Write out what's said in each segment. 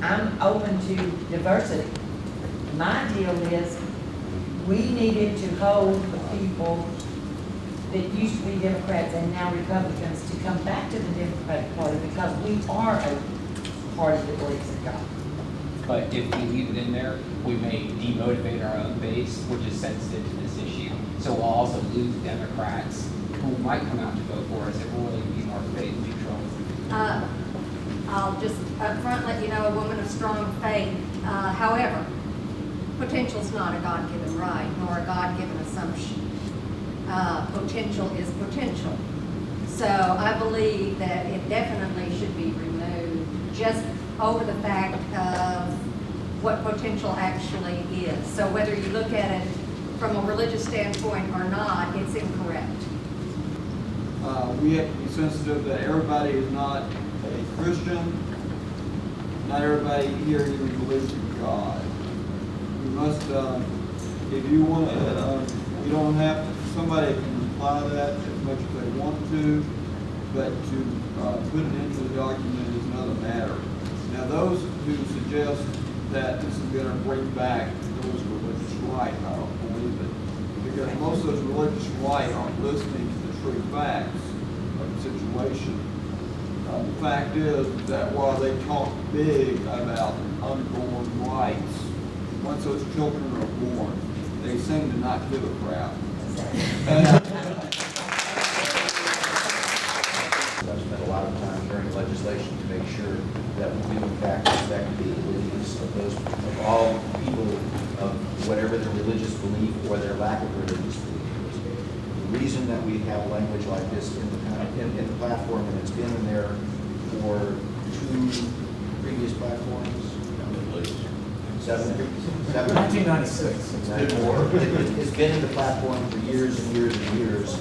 I'm open to diversity. My deal is, we needed to hold the people that used to be Democrats and now Republicans to come back to the Democratic Party, because we are a party that believes in God. But if we leave it in there, we may demotivate our own base, which is sensitive to this issue. So we'll also lose Democrats who might come out to vote for us if we're willing to be more faith neutral. I'll just up front let you know, a woman of strong faith. However, potential is not a God-given right, nor a God-given assumption. Potential is potential. So I believe that it definitely should be removed, just over the fact of what potential actually is. So whether you look at it from a religious standpoint or not, it's incorrect. We have to be sensitive that everybody is not a Christian. Not everybody here even believes in God. We must, if you want to, you don't have, somebody can apply that as much as they want to, but to put it into the document is another matter. Now, those who suggest that this is going to bring back those religious right, I don't believe it. Because most of those religious right aren't listening to the true facts of the situation. The fact is that while they talk big about unborn rights, once those children are born, they seem to not give a crap. I've spent a lot of time during legislation to make sure that we do in fact respect the beliefs of those, of all people of whatever their religious belief or their lack of religious belief is. The reason that we have language like this in the platform, and it's been in there for 2 previous platforms, 1996. It's been in the platform for years and years and years,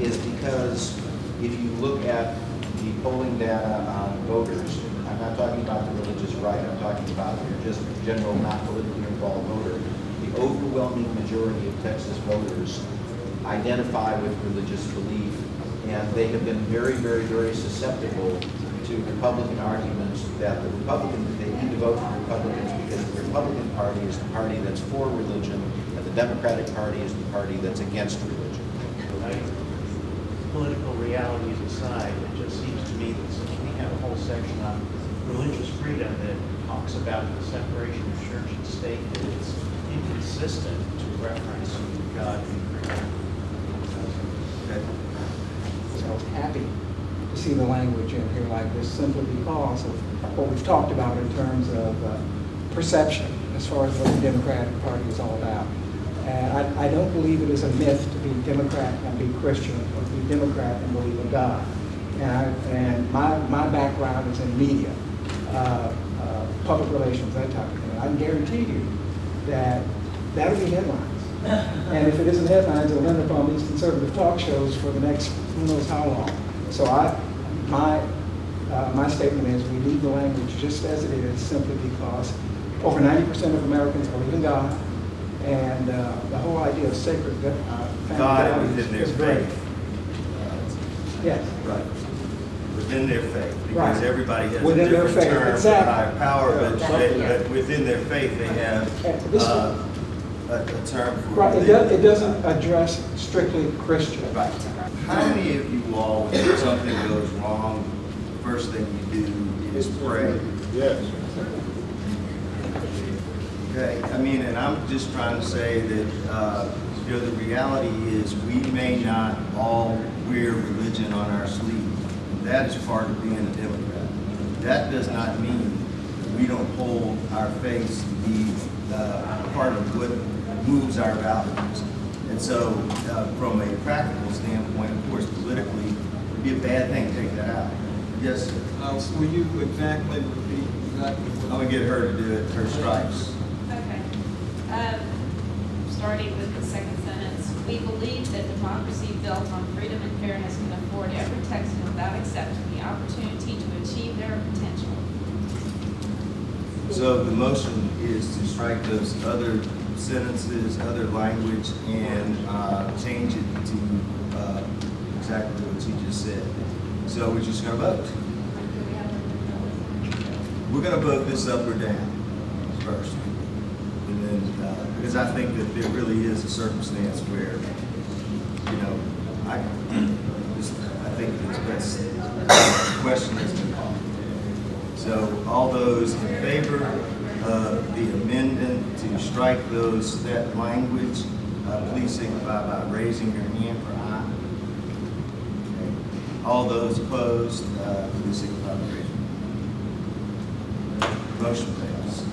is because if you look at the polling data on voters, I'm not talking about the religious right, I'm talking about your just general, not politically involved voter, the overwhelming majority of Texas voters identify with religious belief, and they have been very, very, very susceptible to Republican arguments that the Republicans, they need to vote for Republicans because the Republican Party is the party that's for religion, and the Democratic Party is the party that's against religion. Political realities aside, it just seems to me that since we have a whole section on religious freedom that talks about the separation of church and state, that it's inconsistent to reference God and freedom. So happy to see the language in here like this, simply because of what we've talked about in terms of perception as far as what the Democratic Party is all about. And I don't believe it is a myth to be Democrat and be Christian, or to be Democrat and believe in God. And my background is in media, public relations, that type of thing. I can guarantee you that that'll be headlines. And if it isn't headlines, it'll end up on these conservative talk shows for the next who knows how long. So my statement is we leave the language just as it is, simply because over 90% of Americans believe in God, and the whole idea of sacred family God values within their is great. faith. Yes. Right. Within their faith, because Right. everybody has Within a their different faith, term for exactly. higher power, but Exactly. but within their faith they have a term for Right. religion. It doesn't address strictly Christian. Right. How many of you all, when something goes wrong, the first thing you do is pray? Yes. Okay, I mean, and I'm just trying to say that, the reality is we may not all wear religion on our sleeve. That is part of being a Democrat. That does not mean we don't hold our faith to be part of what moves our values. And so, from a practical standpoint, of course, politically, it'd be a bad thing to take that out. Yes, sir. Will you exactly repeat exactly I'm what? gonna get her to do it, her stripes. Okay. Starting with the second sentence, we believe that democracy built on freedom and fairness can afford every Texan without exception the opportunity to achieve their potential. So the motion is to strike those other sentences, other language, and change it to exactly what you just said. So we're just gonna vote. we're gonna vote this up or down first. And then, because I think that there really is a circumstance where, you know, I think it's best, the question has been called. So all those in favor of the amendment to strike that language, please signify by raising your hand for aye. Okay. All those opposed, please signify by raising your hand. Motion fails.